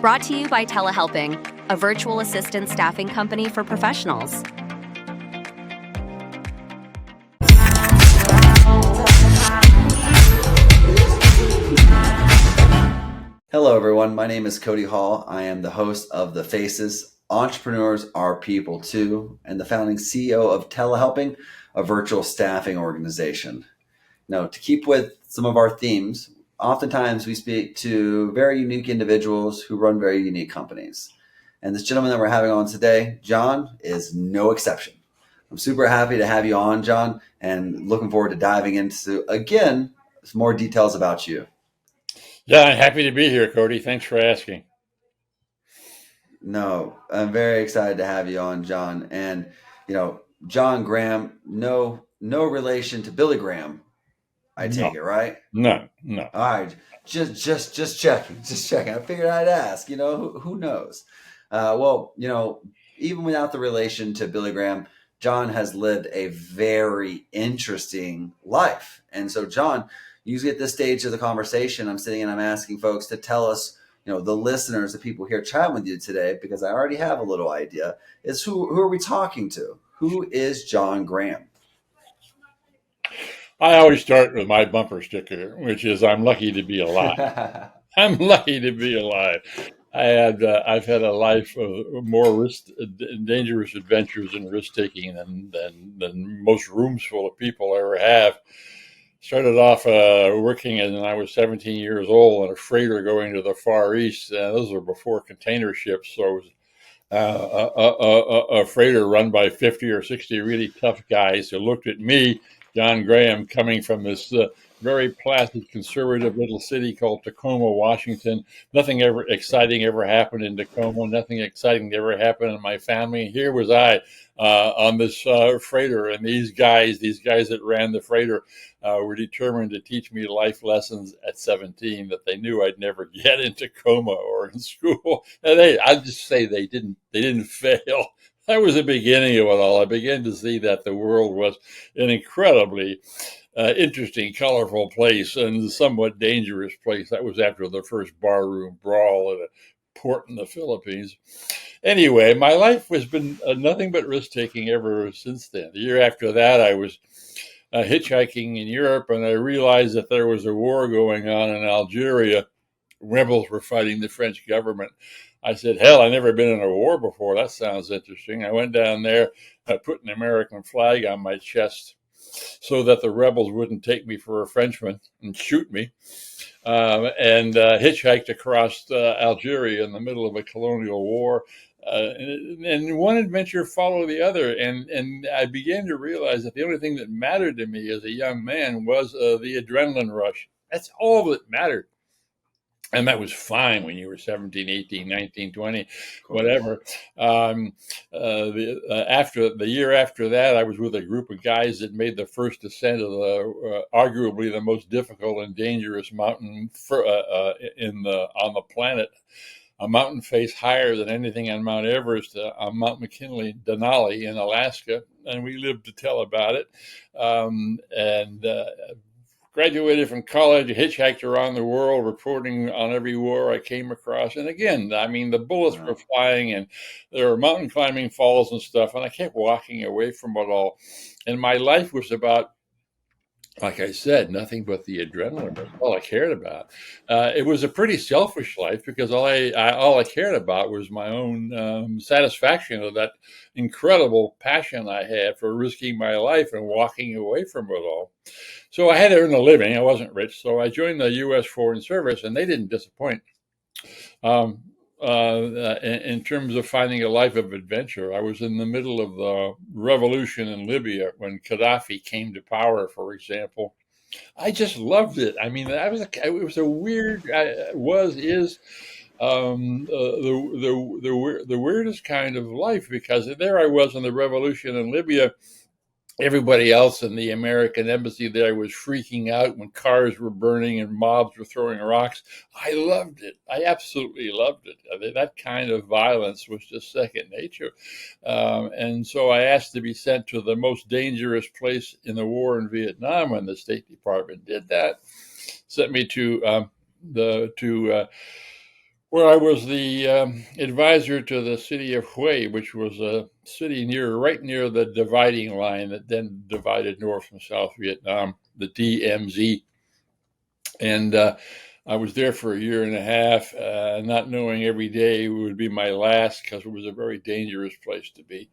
Brought to you by Telehelping, a virtual assistant staffing company for professionals. Hello, everyone. My name is Cody Hall. I am the host of The Faces. Entrepreneurs are people too, and the founding CEO of Telehelping, a virtual staffing organization. Now, to keep with some of our themes, oftentimes we speak to very unique individuals who run very unique companies. And this gentleman that we're having on today, John, is no exception. I'm super happy to have you on, John, and looking forward to diving into, again, some more details about you. Yeah, I'm happy to be here, Cody. Thanks for asking. No, I'm very excited to have you on, John. And, John Graham, no relation to Billy Graham, I take it, right? No. All right, just checking. I figured I'd ask. Who knows? Even without the relation to Billy Graham, John has lived a very interesting life. And so, John, usually at this stage of the conversation, I'm sitting and I'm asking folks to tell us, the listeners, the people here chatting with you today, because I already have a little idea, is who are we talking to? Who is John Graham? I always start with my bumper sticker, which is I'm lucky to be alive. I'm lucky to be alive. I've had a life of more dangerous adventures and risk taking than most rooms full of people ever have. Started off working when I was 17 years old on a freighter going to the Far East. Those were before container ships, so it was a freighter run by 50 or 60 really tough guys who looked at me, John Graham, coming from this very placid, conservative little city called Tacoma, Washington. Nothing ever exciting ever happened in Tacoma. Nothing exciting ever happened in my family. Here was I on this freighter, and these guys that ran the freighter were determined to teach me life lessons at 17 that they knew I'd never get in Tacoma or in school. And I'd just say they didn't fail. That was the beginning of it all. I began to see that the world was an incredibly interesting, colorful place and somewhat dangerous place. That was after the first barroom brawl at a port in the Philippines. Anyway, my life has been nothing but risk-taking ever since then. The year after that, I was hitchhiking in Europe, and I realized that there was a war going on in Algeria. Rebels were fighting the French government. I said, hell, I've never been in a war before. That sounds interesting. I went down there, put an American flag on my chest so that the rebels wouldn't take me for a Frenchman and shoot me, and hitchhiked across Algeria in the middle of a colonial war. And one adventure followed the other, and I began to realize that the only thing that mattered to me as a young man was the adrenaline rush. That's all that mattered. And that was fine when you were 17, 18, 19, 20, whatever. After the year after that, I was with a group of guys that made the first ascent of arguably the most difficult and dangerous mountain on the planet. A mountain face higher than anything on Mount Everest, on Mount McKinley, Denali in Alaska, and we lived to tell about it. Graduated from college, hitchhiked around the world, reporting on every war I came across. And again, I mean, the bullets were flying, and there were mountain climbing falls and stuff, and I kept walking away from it all. And my life was about, like I said, nothing but the adrenaline. That's all I cared about. It was a pretty selfish life because all I cared about was my own satisfaction of that incredible passion I had for risking my life and walking away from it all. So I had to earn a living. I wasn't rich, so I joined the U.S. Foreign Service, and they didn't disappoint. In terms of finding a life of adventure, I was in the middle of the revolution in Libya when Gaddafi came to power, for example. I just loved it. I mean, it was a weird, is the weirdest kind of life, because there I was in the revolution in Libya. Everybody else in the American embassy there was freaking out when cars were burning and mobs were throwing rocks. I loved it. I absolutely loved it. That kind of violence was just second nature. And so I asked to be sent to the most dangerous place in the war in Vietnam, and the State Department did that. Sent me to where I was the advisor to the city of Hue, which was a city right near the dividing line that then divided North from South Vietnam, the DMZ. And I was there for a year and a half, not knowing every day would be my last, because it was a very dangerous place to be.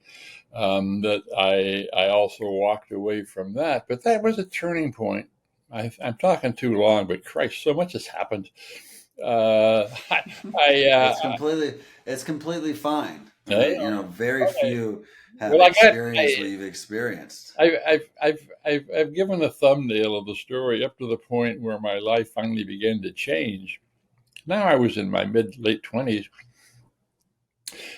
That I also walked away from that, but that was a turning point. I'm talking too long, but Christ, so much has happened. Uh, I, It's completely fine. uh, Very few have well, experienced what you've experienced. I've given a thumbnail of the story up to the point where my life finally began to change. Now I was in my late 20s,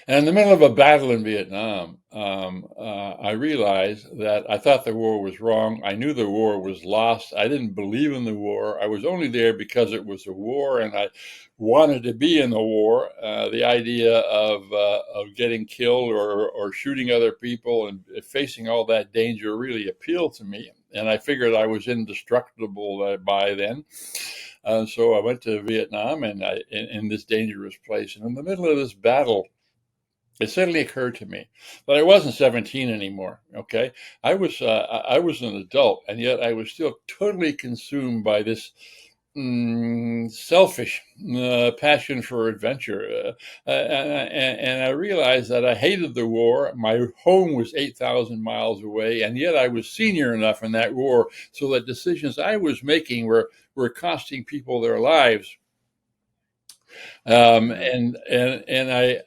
and in the middle of a battle in Vietnam, I realized that I thought the war was wrong. I knew the war was lost. I didn't believe in the war. I was only there because it was a war, and I wanted to be in the war. The idea of getting killed or shooting other people and facing all that danger really appealed to me. And I figured I was indestructible by then. So I went to Vietnam, and in this dangerous place. And in the middle of this battle, it suddenly occurred to me that I wasn't 17 anymore. Okay, I was an adult, and yet I was still totally consumed by this selfish passion for adventure, and I realized that I hated the war. My home was 8,000 miles away, and yet I was senior enough in that war so that decisions I was making were costing people their lives. Yeah. And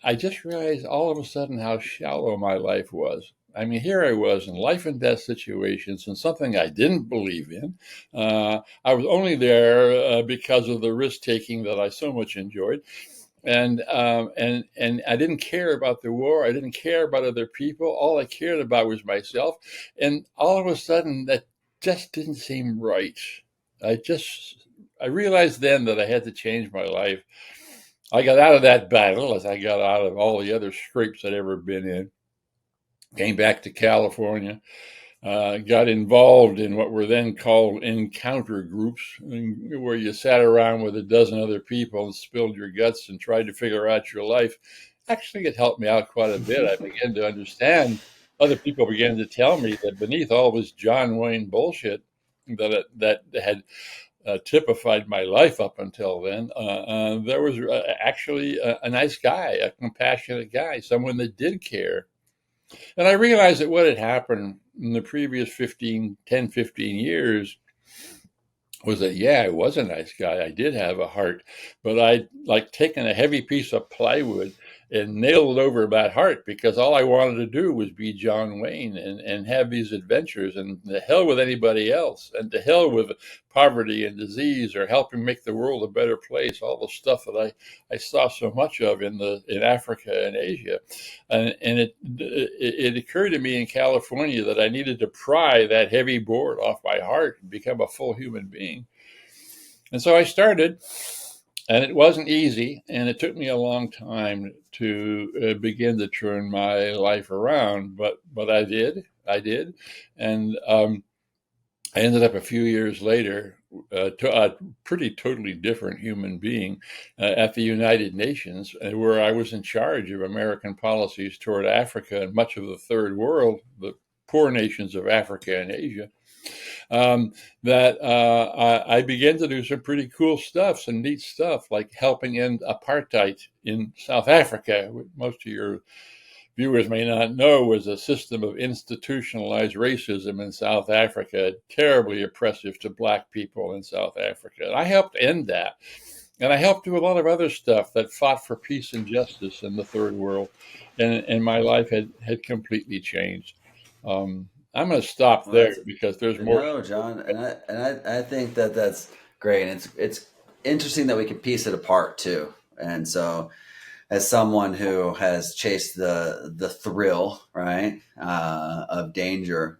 I just realized all of a sudden how shallow my life was. I mean, here I was in life and death situations and something I didn't believe in. I was only there because of the risk taking that I so much enjoyed. And I didn't care about the war. I didn't care about other people. All I cared about was myself. And all of a sudden, that just didn't seem right. I realized then that I had to change my life. I got out of that battle as I got out of all the other scrapes I'd ever been in. Came back to California, got involved in what were then called encounter groups, where you sat around with a dozen other people and spilled your guts and tried to figure out your life. Actually, it helped me out quite a bit. I began to understand. Other people began to tell me that beneath all this John Wayne bullshit that had typified my life up until then, there was actually a nice guy, a compassionate guy, someone that did care. And I realized that what had happened in the previous 15 years was that, yeah, I was a nice guy. I did have a heart, but I'd like taken a heavy piece of plywood and nailed it over that heart, because all I wanted to do was be John Wayne and have these adventures, and the hell with anybody else, and to hell with poverty and disease or helping make the world a better place. All the stuff that I saw so much of in Africa and Asia. And it occurred to me in California that I needed to pry that heavy board off my heart and become a full human being. And so I started, and it wasn't easy, and it took me a long time to begin to turn my life around. But I did, and I ended up a few years later to a pretty totally different human being at the United Nations, where I was in charge of American policies toward Africa and much of the third world, the poor nations of Africa and Asia. That I began to do some pretty cool stuff, some neat stuff, like helping end apartheid in South Africa. Most of your viewers may not know was a system of institutionalized racism in South Africa, terribly oppressive to Black people in South Africa. And I helped end that. And I helped do a lot of other stuff that fought for peace and justice in the third world. And my life had completely changed. I'm going to stop Well, there that's because there's more. no, John, and I think that that's great. And it's interesting that we can piece it apart too. And so, as someone who has chased the thrill, right, of danger,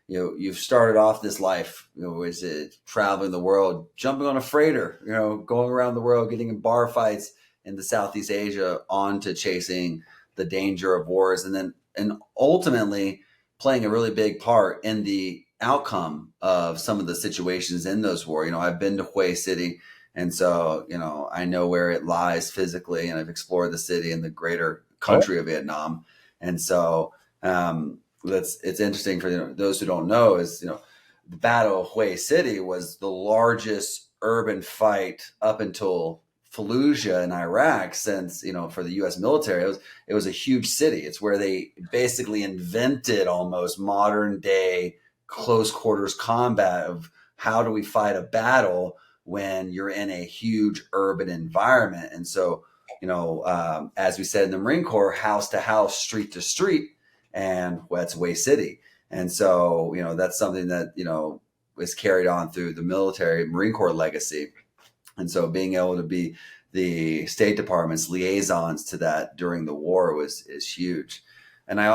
you've started off this life, is it traveling the world, jumping on a freighter, going around the world, getting in bar fights in the Southeast Asia, on to chasing the danger of wars, and ultimately playing a really big part in the outcome of some of the situations in those wars. I've been to Hue City, And so, I know where it lies physically, and I've explored the city and the greater Oh, country of Vietnam. And so, it's interesting for those who don't know is, the Battle of Hue City was the largest urban fight up until Fallujah in Iraq since, for the U.S. military. It was a huge city. It's where they basically invented almost modern day close quarters combat of how do we fight a battle when you're in a huge urban environment. And so, as we said in the Marine Corps, house to house, street to street, and that's Way City. And so, that's something that, was carried on through the military Marine Corps legacy. And so being able to be the State Department's liaisons to that during the war is huge. And I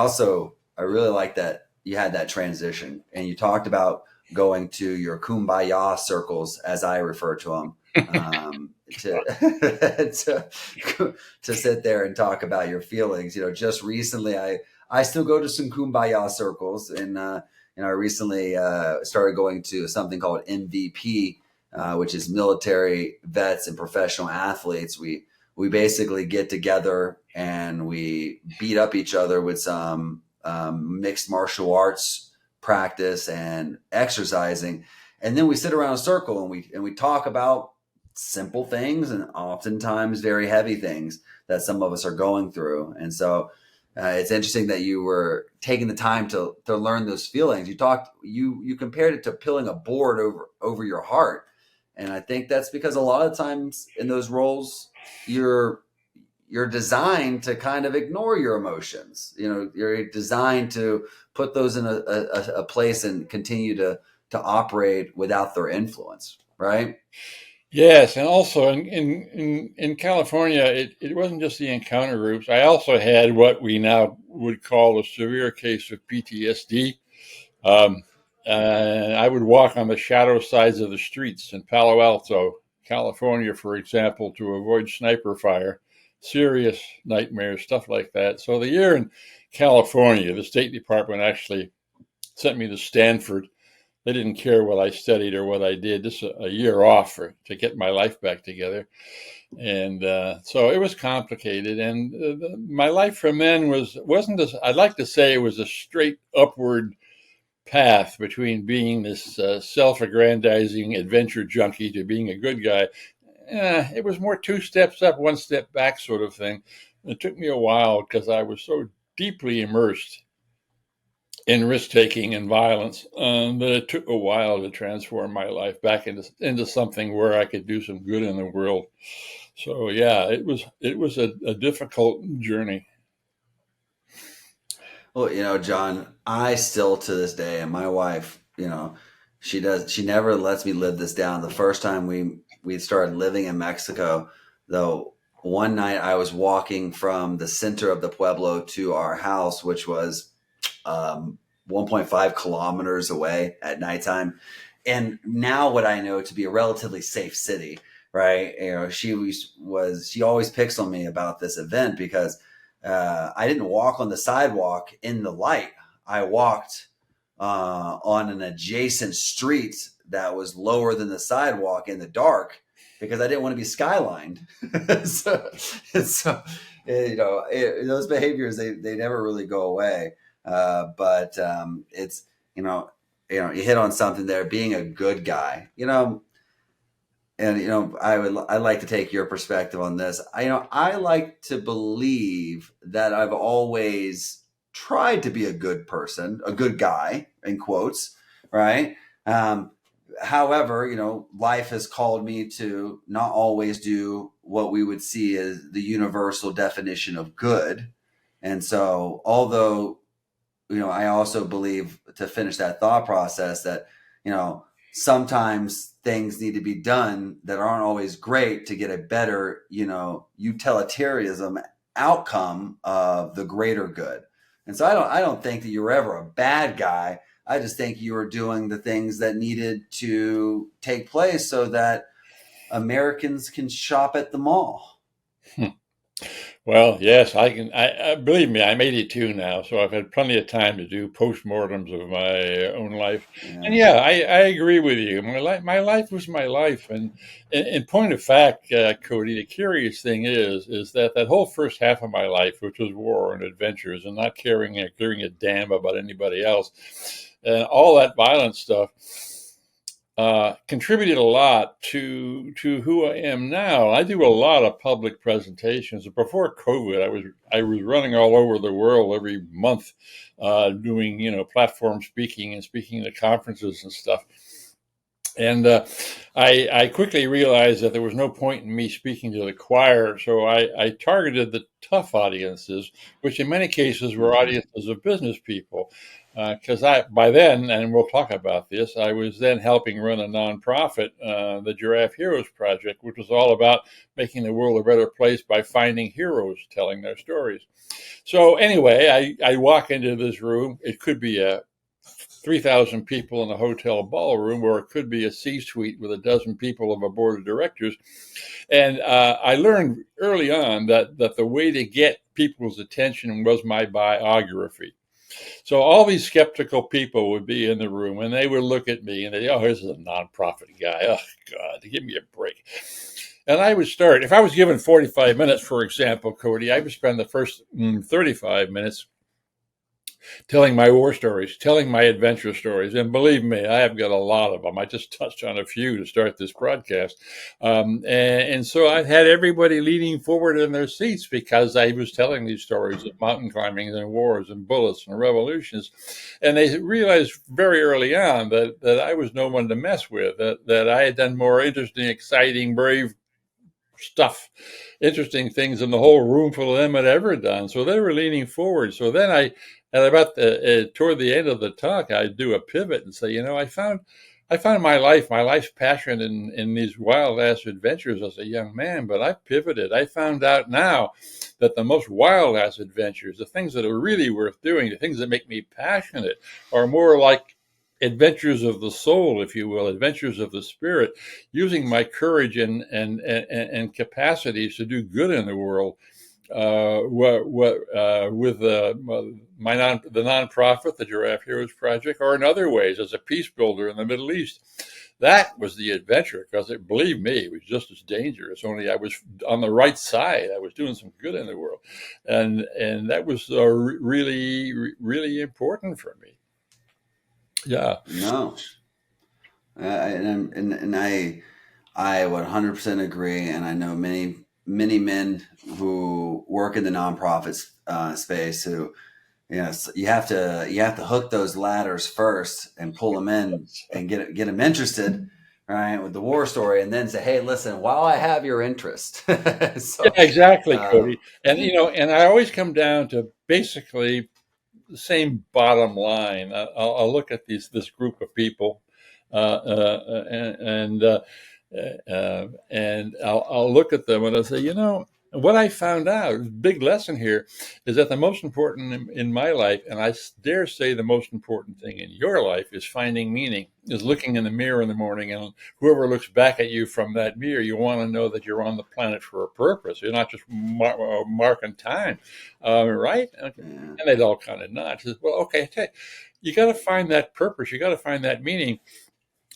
really like that you had that transition, and you talked about going to your kumbaya circles, as I refer to them, to, to sit there and talk about your feelings. Just recently, I still go to some kumbaya circles, and I recently started going to something called MVP, which is military vets and professional athletes. We basically get together and we beat up each other with some mixed martial arts practice and exercising, and then we sit around a circle and we talk about simple things and oftentimes very heavy things that some of us are going through. And so it's interesting that you were taking the time to learn those feelings. You compared it to pilling a board over your heart. And I think that's because a lot of times in those roles, you're designed to kind of ignore your emotions. You're designed to put those in a place and continue to operate without their influence, right? yes, and also in California, it wasn't just the encounter groups. I also had what we now would call a severe case of PTSD. Um, and I would walk on the shadow sides of the streets in Palo Alto, California, for example, to avoid sniper fire, serious nightmares, stuff like that. So the year in California, the State Department actually sent me to Stanford. They didn't care what I studied or what I did. Just a year off to get my life back together. And so it was complicated. And my life from then wasn't as, I'd like to say it was a straight upward path between being this self-aggrandizing adventure junkie to being a good guy. It was more two steps up, one step back sort of thing. It took me a while because I was so deeply immersed in risk-taking and violence that it took a while to transform my life back into something where I could do some good in the world. So yeah, it was a difficult journey. Well, John, I still to this day, and my wife, she never lets me live this down. The first time we started living in Mexico, though, one night I was walking from the center of the pueblo to our house, which was 1.5 kilometers away at nighttime. And now what I know to be a relatively safe city, right? She always picks on me about this event because I didn't walk on the sidewalk in the light. I walked on an adjacent street that was lower than the sidewalk in the dark because I didn't want to be skylined. so those behaviors, they never really go away. But it's, you hit on something there, being a good guy, and I'd like to take your perspective on this. I like to believe that I've always tried to be a good person, a good guy, in quotes, right? However, life has called me to not always do what we would see as the universal definition of good. And so, although, I also believe, to finish that thought process, that, sometimes things need to be done that aren't always great to get a better, utilitarianism outcome of the greater good. And so I don't think that you were ever a bad guy. I just think you were doing the things that needed to take place so that Americans can shop at the mall. Well, yes, I can. I believe me, I'm 82 now, so I've had plenty of time to do postmortems of my own life. And Yeah. yeah, I agree with you. My life was my life. And in point of fact, Cody, the curious thing is that that whole first half of my life, which was war and adventures and not caring a damn about anybody else, and all that violent stuff contributed a lot to who I am now. I do a lot of public presentations. Before COVID, I was running all over the world every month, doing platform speaking and speaking at conferences and stuff. And I quickly realized that there was no point in me speaking to the choir, so I targeted the tough audiences, which in many cases were Mhm. audiences of business people. Because by then, and we'll talk about this, I was then helping run a nonprofit, the Giraffe Heroes Project, which was all about making the world a better place by finding heroes telling their stories. So anyway, I walk into this room. It could be a 3,000 people in a hotel ballroom, or it could be a C-suite with a dozen people of a board of directors. And I learned early on that the way to get people's attention was my biography. So all these skeptical people would be in the room, and they would look at me and they, oh, this is a nonprofit guy. Oh God, give me a break. And I would start, if I was given 45 minutes, for example, Cody, I would spend the first 35 minutes telling my war stories, telling my adventure stories. And believe me, I have got a lot of them. I just touched on a few to start this broadcast. And so I had everybody leaning forward in their seats because I was telling these stories of mountain climbing and wars and bullets and revolutions. And they realized very early on that I was no one to mess with, that I had done more interesting, exciting, brave stuff, interesting things than the whole room full of them had ever done. So they were leaning forward. So then at about toward the end of the talk, I'd do a pivot and say, I found my life's passion in these wild ass adventures as a young man, but I pivoted. I found out now that the most wild ass adventures, the things that are really worth doing, the things that make me passionate, are more like adventures of the soul, if you will, adventures of the spirit, using my courage and capacities to do good in the world. With the nonprofit, the Giraffe Heroes Project, or in other ways as a peace builder in the Middle East. That was the adventure, because believe me, it was just as dangerous. Only I was on the right side. I was doing some good in the world, and that was really really important for me. Yeah. No. And I 100% agree, and I know many men who work in the nonprofit space who, you have to hook those ladders first and pull them in and get them interested, right, with the war story, and then say, hey, listen, while I have your interest. Yeah, So, exactly, um, Cody. And and I always come down to basically the same bottom line. I'll look at this group of people, and I'll look at them and I'll say, what I found out, big lesson here, is that the most important in my life, and I dare say the most important thing in your life, is finding meaning, is looking in the mirror in the morning, and whoever looks back at you from that mirror, you want to know that you're on the planet for a purpose. You're not just marking time, right? Okay. yeah. And they'd all kind of nod. Says, well, okay, you got to find that purpose. You got to find that meaning.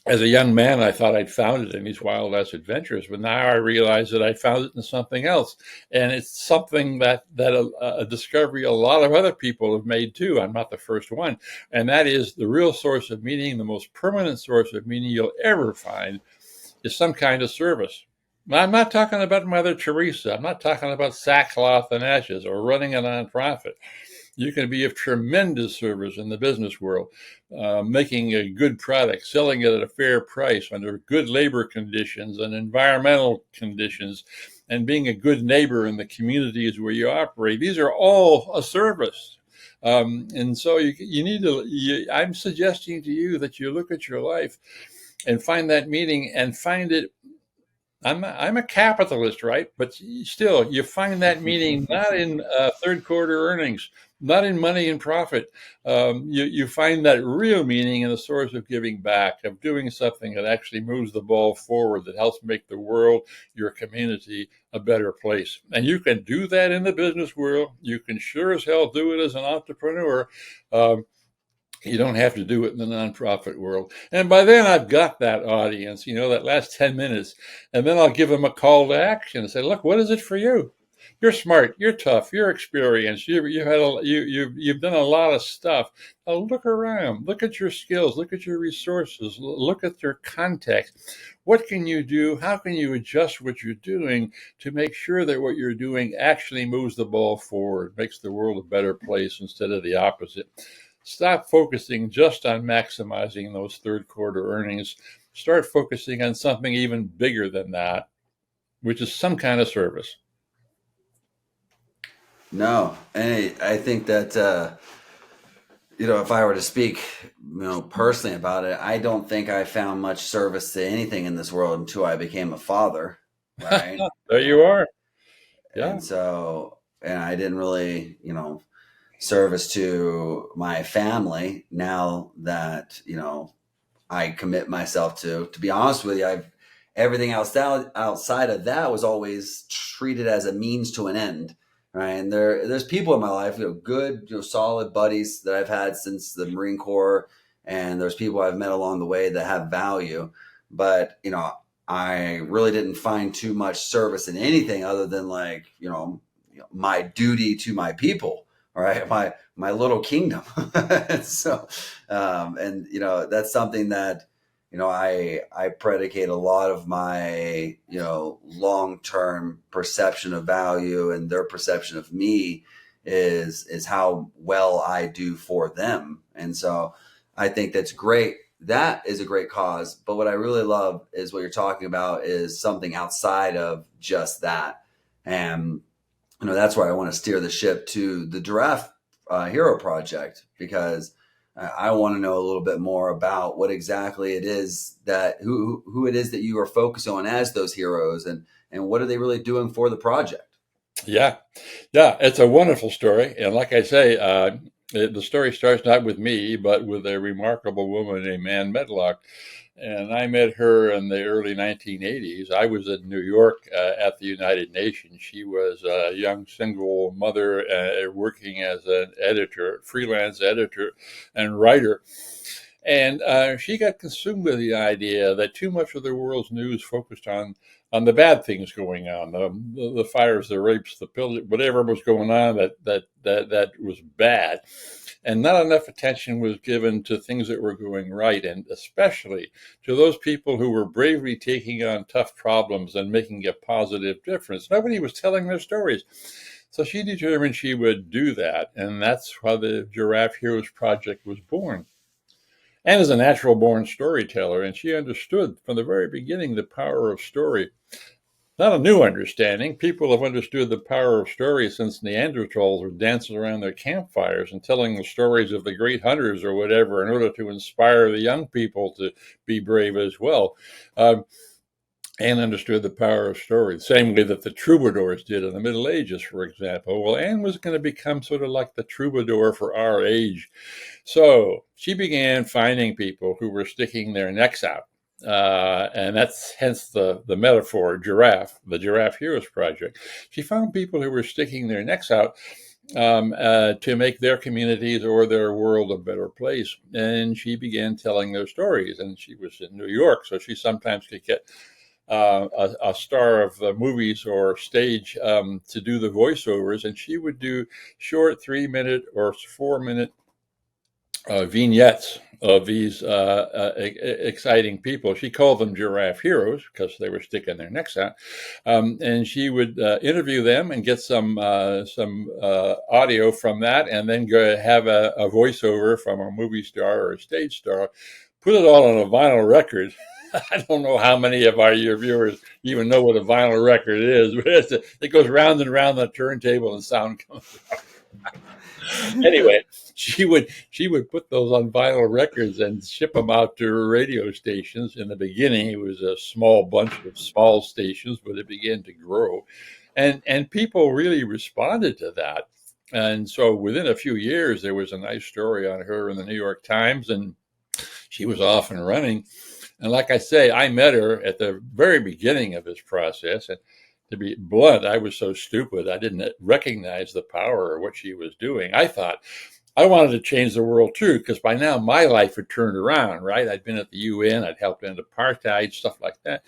As a young man, I thought I'd found it in these wild ass adventures, but now I realize that I found it in something else, and it's something that a discovery a lot of other people have made too. I'm not the first one, and that is the real source of meaning, the most permanent source of meaning you'll ever find, is some kind of service. Now, I'm not talking about Mother Teresa. I'm not talking about sackcloth and ashes or running a nonprofit. You can be of tremendous service in the business world, making a good product, selling it at a fair price under good labor conditions and environmental conditions, and being a good neighbor in the communities where you operate. These are all a service. And so you need to, I'm suggesting to you that you look at your life and find that meaning, and find it. I'm a capitalist, right? But still, you find that meaning not in third quarter earnings, not in money and profit. You find that real meaning in the source of giving back, of doing something that actually moves the ball forward, that helps make the world, your community, a better place. And you can do that in the business world. You can sure as hell do it as an entrepreneur. Um, you don't have to do it in the nonprofit world. And by then I've got that audience, that last 10 minutes. And then I'll give them a call to action and say, look, what is it for you? You're smart, you're tough, you're experienced, you've done a lot of stuff. Now look around, look at your skills, look at your resources, look at your context. What can you do? How can you adjust what you're doing to make sure that what you're doing actually moves the ball forward, makes the world a better place instead of the opposite? Stop focusing just on maximizing those third quarter earnings. Start focusing on something even bigger than that, which is some kind of service. No, and I think that if I were to speak, personally about it, I don't think I found much service to anything in this world until I became a father, right? There you are. Yeah. And I didn't really, service to my family now that, I commit myself to be honest with you, everything outside of that was always treated as a means to an end. Right. And there's people in my life, good, solid buddies that I've had since the Marine Corps. And there's people I've met along the way that have value. But, I really didn't find too much service in anything other than my duty to my people. All right. My little kingdom. So, that's something that, I predicate a lot of my, long-term perception of value and their perception of me is how well I do for them. And so I think that's great. That is a great cause. But what I really love is what you're talking about is something outside of just that. And, that's why I want to steer the ship to the Giraffe Hero Project, because I want to know a little bit more about what exactly it is who it is that you are focusing on as those heroes, and what are they really doing for the project? Yeah. It's a wonderful story. And like I say, the story starts not with me, but with a remarkable woman named Medlock. And I met her in the early 1980s. I was in New York at the United Nations. She was a young single mother working as an editor, freelance editor and writer. And she got consumed with the idea that too much of the world's news focused on the bad things going on, the fires, the rapes, the pillage, whatever was going on that was bad. And not enough attention was given to things that were going right, and especially to those people who were bravely taking on tough problems and making a positive difference. Nobody was telling their stories. So she determined she would do that, and that's how the Giraffe Heroes Project was born. And is a natural born storyteller, and she understood from the very beginning the power of story. Not a new understanding. People have understood the power of story since Neanderthals were dancing around their campfires and telling the stories of the great hunters or whatever in order to inspire the young people to be brave as well. Anne understood the power of story, the same way that the troubadours did in the Middle Ages, for example. Well, Anne was going to become sort of like the troubadour for our age. So she began finding people who were sticking their necks out. And that's hence the metaphor, the Giraffe Heroes Project. She found people who were sticking their necks out to make their communities or their world a better place. And she began telling their stories. And she was in New York, so she sometimes could get a star of movies or stage to do the voiceovers. And she would do short 3-minute or 4-minute vignettes of these exciting people. She called them Giraffe Heroes because they were sticking their necks out. And she would interview them and get some audio from that, and then go have a voiceover from a movie star or a stage star, put it all on a vinyl record. I don't know how many of your viewers even know what a vinyl record is, but it goes round and round the turntable and sound comes out. Anyway, she would put those on vinyl records and ship them out to radio stations. In the beginning, it was a small bunch of small stations, but it began to grow, and people really responded to that. And so within a few years, there was a nice story on her in the New York Times, and she was off and running. And like I say, I met her at the very beginning of this process. And to be blunt, I was so stupid, I didn't recognize the power of what she was doing. I thought I wanted to change the world too, because by now my life had turned around, right? I'd been at the UN, I'd helped end apartheid, stuff like that.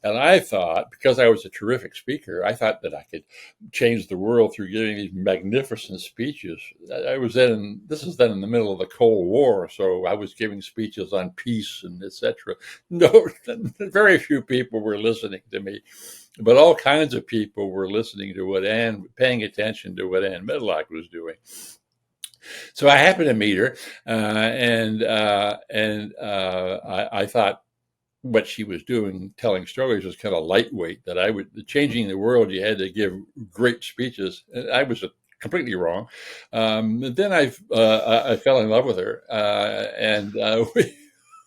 And I thought, because I was a terrific speaker, I thought that I could change the world through giving these magnificent speeches. This is then in the middle of the Cold War, so I was giving speeches on peace and etc. No, very few people were listening to me, but all kinds of people were listening to paying attention to what Ann Medlock was doing. So I happened to meet her, I thought what she was doing, telling stories, was kind of lightweight. Changing the world, you had to give great speeches. And I was completely wrong. Then I fell in love with her,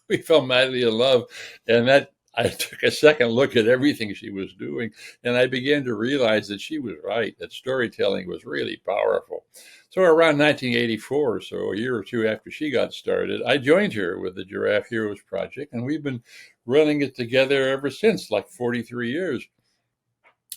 we fell madly in love, and that. I took a second look at everything she was doing, and I began to realize that she was right, that storytelling was really powerful. So around 1984, so a year or two after she got started, I joined her with the Giraffe Heroes Project, and we've been running it together ever since, like 43 years.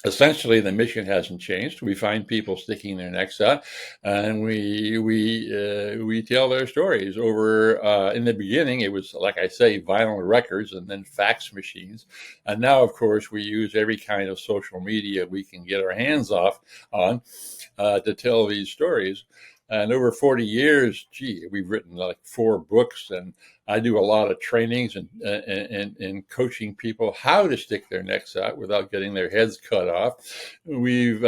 Essentially, the mission hasn't changed. We find people sticking their necks out, and we tell their stories over. In the beginning, it was, like I say, vinyl records and then fax machines, and now, of course, we use every kind of social media we can get our hands on to tell these stories. And over 40 years, we've written like 4 books, and I do a lot of trainings and coaching people how to stick their necks out without getting their heads cut off. We've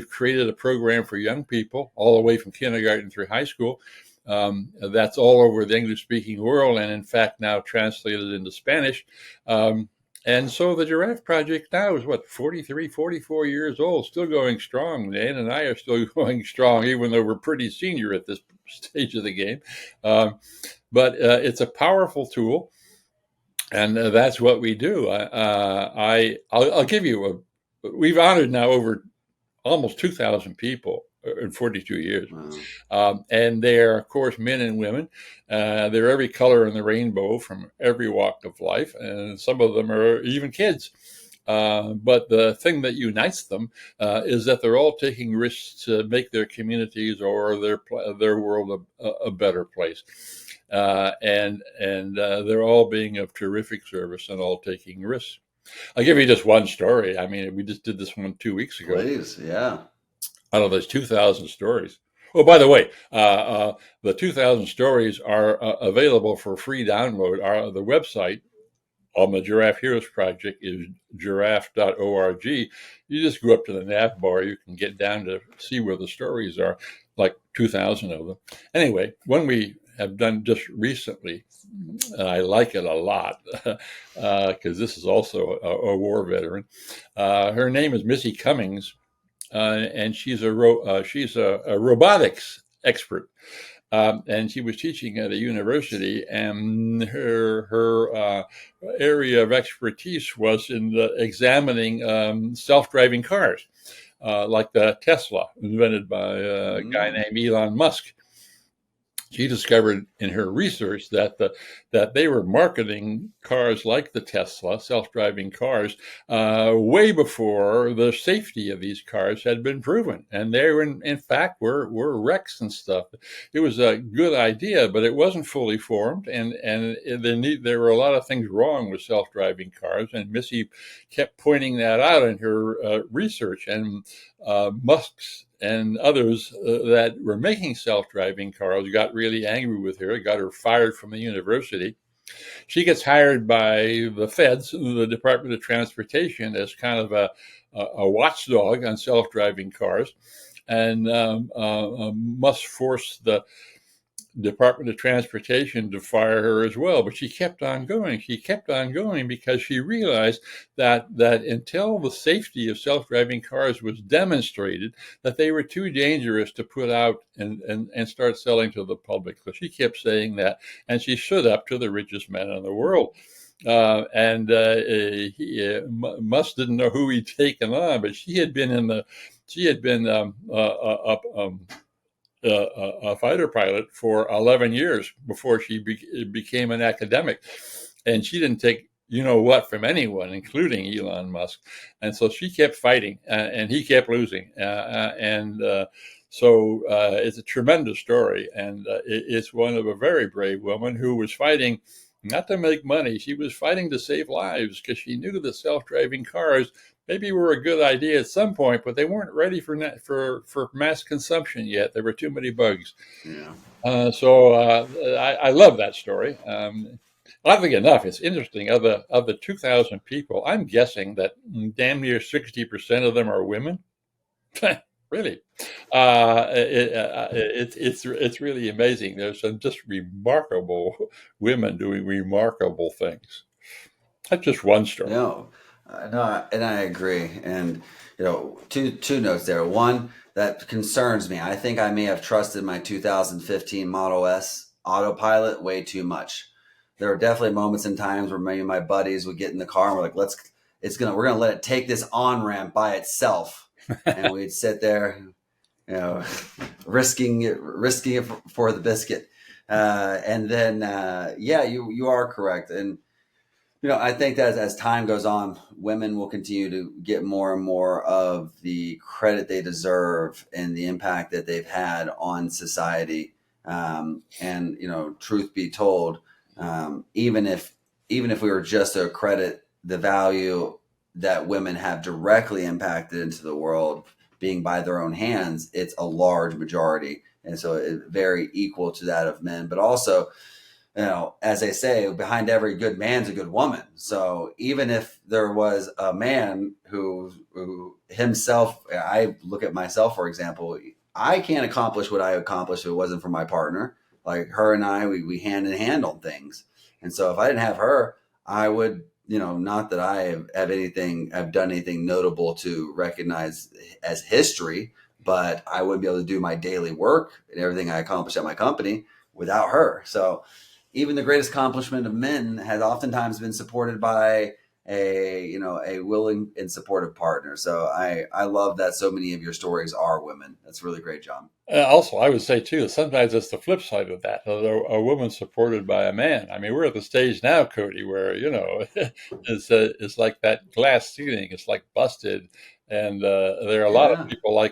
created a program for young people all the way from kindergarten through high school. That's all over the English-speaking world, and in fact now translated into Spanish. And so the Giraffe Project now is 43, 44 years old, still going strong. Ann and I are still going strong, even though we're pretty senior at this stage of the game. But it's a powerful tool, and that's what we do. I'll give you we've honored now over almost 2,000 people in 42 years. Wow. And they're, of course, men and women. They're every color in the rainbow from every walk of life. And some of them are even kids. But the thing that unites them is that they're all taking risks to make their communities or their world a better place. And they're all being of terrific service and all taking risks. I'll give you just one story. I mean, we just did this one 2 weeks ago. Please, yeah. Out of those 2,000 stories. Oh, by the way, the 2,000 stories are available for free download. The website on the Giraffe Heroes Project is giraffe.org. You just go up to the nav bar. You can get down to see where the stories are, like 2,000 of them. Anyway, one we have done just recently, and I like it a lot because this is also a war veteran. Her name is Missy Cummings. And she's a robotics expert, and she was teaching at a university. And her area of expertise was in examining self-driving cars, like the Tesla, invented by a guy named Elon Musk. She discovered in her research that they were marketing cars like the Tesla, self-driving cars, way before the safety of these cars had been proven, and they were in fact were wrecks and stuff. It was a good idea, but it wasn't fully formed, and there were a lot of things wrong with self-driving cars, and Missy kept pointing that out in her research, and Musk's and others that were making self-driving cars got really angry with her, got her fired from the university. She gets hired by the feds, the Department of Transportation, as kind of a watchdog on self-driving cars, and must force the Department of Transportation to fire her as well. But she kept on going. She kept on going because she realized that until the safety of self-driving cars was demonstrated, that they were too dangerous to put out and start selling to the public. So she kept saying that, and she stood up to the richest man in the world. Musk didn't know who he'd taken on, but she had been in the She had been a fighter pilot for 11 years before she became an academic. And she didn't take you know what from anyone, including Elon Musk. And so she kept fighting, and he kept losing. It's a tremendous story. And it's one of a very brave woman who was fighting not to make money. She was fighting to save lives because she knew that self-driving cars maybe were a good idea at some point, but they weren't ready for mass consumption yet. There were too many bugs. Yeah. I love that story. Oddly enough, it's interesting. Of the 2,000 people, I'm guessing that damn near 60% of them are women. Really, it's really amazing. There's some just remarkable women doing remarkable things. That's just one story. No, and I agree. And two notes there. One that concerns me. I think I may have trusted my 2015 Model S autopilot way too much. There are definitely moments and times where maybe my buddies would get in the car and we're like, we're gonna let it take this on ramp by itself, and we'd sit there, risking it for the biscuit. And then, you are correct. And I think that as time goes on, women will continue to get more and more of the credit they deserve and the impact that they've had on society. Truth be told, even if we were just to credit the value that women have directly impacted into the world, being by their own hands, it's a large majority, and so it's very equal to that of men. But also, as they say, behind every good man's a good woman. So even if there was a man who himself, I look at myself, for example, I can't accomplish what I accomplished if it wasn't for my partner. Like her and I, we hand in hand on things. And so if I didn't have her, I would, not that I have done anything notable to recognize as history, but I wouldn't be able to do my daily work and everything I accomplished at my company without her. So even the greatest accomplishment of men has oftentimes been supported by a willing and supportive partner. So I love that so many of your stories are women. That's really great, John. Also, I would say too, sometimes it's the flip side of that. A woman supported by a man. I mean, we're at the stage now, Cody, where it's like that glass ceiling. It's like busted, and there are a lot of people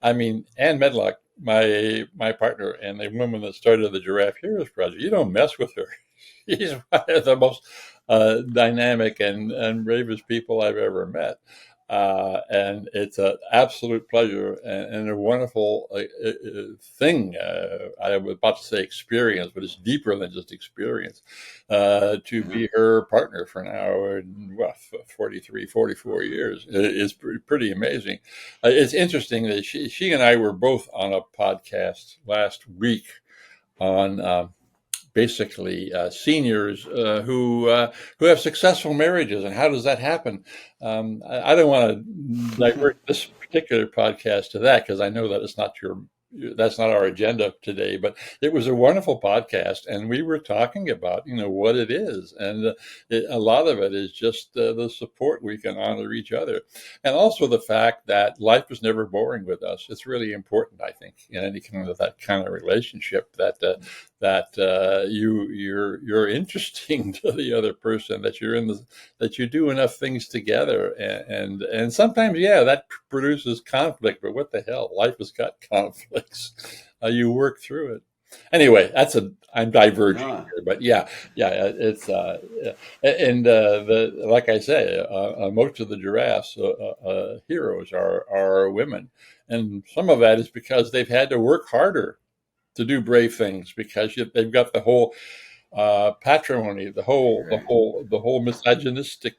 Ann Medlock, my partner, and the woman that started the Giraffe Heroes Project. You don't mess with her. She's one of the most dynamic and bravest people I've ever met. And it's an absolute pleasure and a wonderful thing. I was about to say experience, but it's deeper than just experience, to be her partner for now in 43, 44 years. It's pretty amazing. It's interesting that she and I were both on a podcast last week on basically seniors who have successful marriages, and how does that happen? I don't want to divert this particular podcast to that because I know that that's not our agenda today, but it was a wonderful podcast, and we were talking about what it is, and a lot of it is just the support we can honor each other, and also the fact that life is never boring with us. It's really important, I think, in any kind of relationship that you're interesting to the other person, that that you do enough things together, and sometimes that produces conflict, but what the hell, life has got conflicts. You work through it. Anyway, I'm diverging here, but it's like I say, most of the giraffes heroes are women, and some of that is because they've had to work harder to do brave things, because they've got the whole patrimony, the whole misogynistic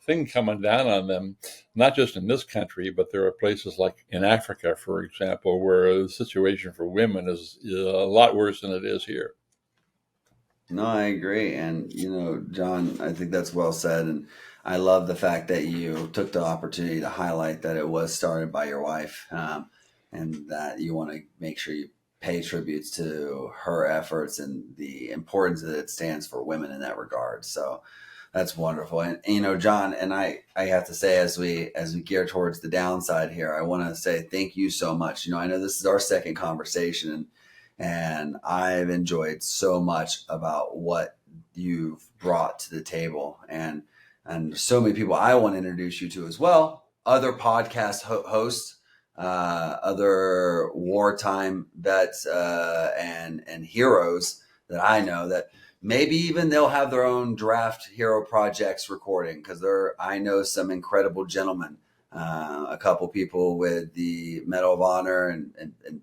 thing coming down on them, not just in this country, but there are places like in Africa, for example, where the situation for women is a lot worse than it is here. No, I agree. And, John, I think that's well said. And I love the fact that you took the opportunity to highlight that it was started by your wife, and that you want to make sure you pay tributes to her efforts and the importance that it stands for women in that regard. So That's wonderful. And you know, John, and I have to say, as we gear towards the downside here, I want to say thank you so much. You know, I know this is our second conversation, and I've enjoyed so much about what you've brought to the table, and so many people I want to introduce you to as well. Other podcast hosts, other wartime vets, and heroes that I know that. Maybe even they'll have their own Giraffe Hero Projects recording, because I know some incredible gentlemen, a couple people with the Medal of Honor and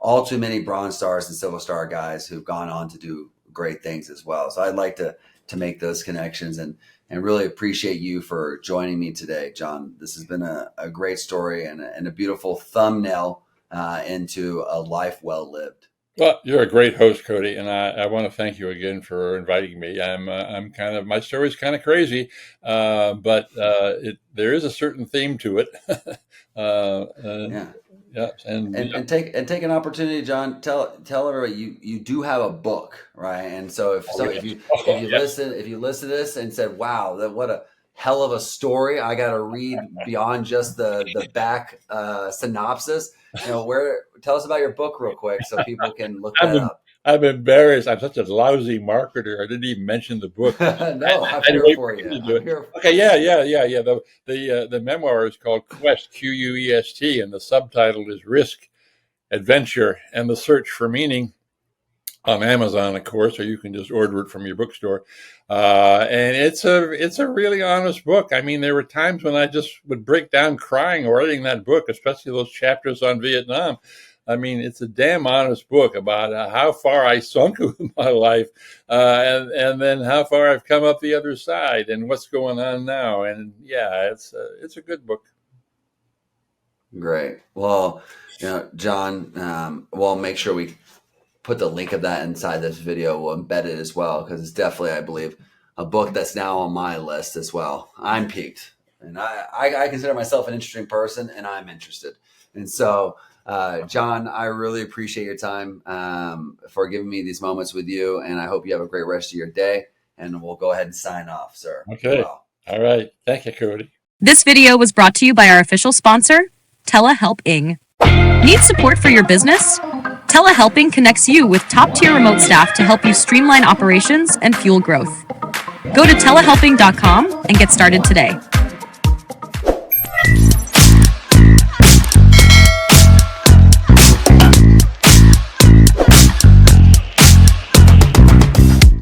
all too many Bronze Stars and Silver Star guys who've gone on to do great things as well. So I'd like to make those connections and really appreciate you for joining me today, John. This has been a great story and a beautiful thumbnail into a life well lived. Well, you're a great host, Cody, and I want to thank you again for inviting me. I'm my story's kind of crazy, but there is a certain theme to it. Yeah, and take an opportunity, John. Tell everybody you do have a book, right? And so if you listen to this and said, "Wow, what a hell of a story," I got to read beyond just the back synopsis. You know, tell us about your book real quick so people can look that up. I'm embarrassed. I'm such a lousy marketer. I didn't even mention the book. No, I'm here for you. Okay, yeah. The memoir is called Quest, Quest, and the subtitle is Risk, Adventure, and the Search for Meaning, on Amazon, of course, or you can just order it from your bookstore. And it's a really honest book. I mean, there were times when I just would break down crying writing that book, especially those chapters on Vietnam. I mean, it's a damn honest book about how far I sunk with my life, and then how far I've come up the other side, and what's going on now. And yeah, it's a good book. Great. Well, you know, John, we'll make sure we put the link of that inside this video. We'll embed it as well, because it's definitely, I believe, a book that's now on my list as well. I'm piqued, and I consider myself an interesting person, and I'm interested. And so, John, I really appreciate your time for giving me these moments with you, and I hope you have a great rest of your day. And we'll go ahead and sign off, sir. Okay. Well. All right. Thank you, Cody. This video was brought to you by our official sponsor, Telehelping. Need support for your business? Telehelping connects you with top-tier remote staff to help you streamline operations and fuel growth. Go to telehelping.com and get started today.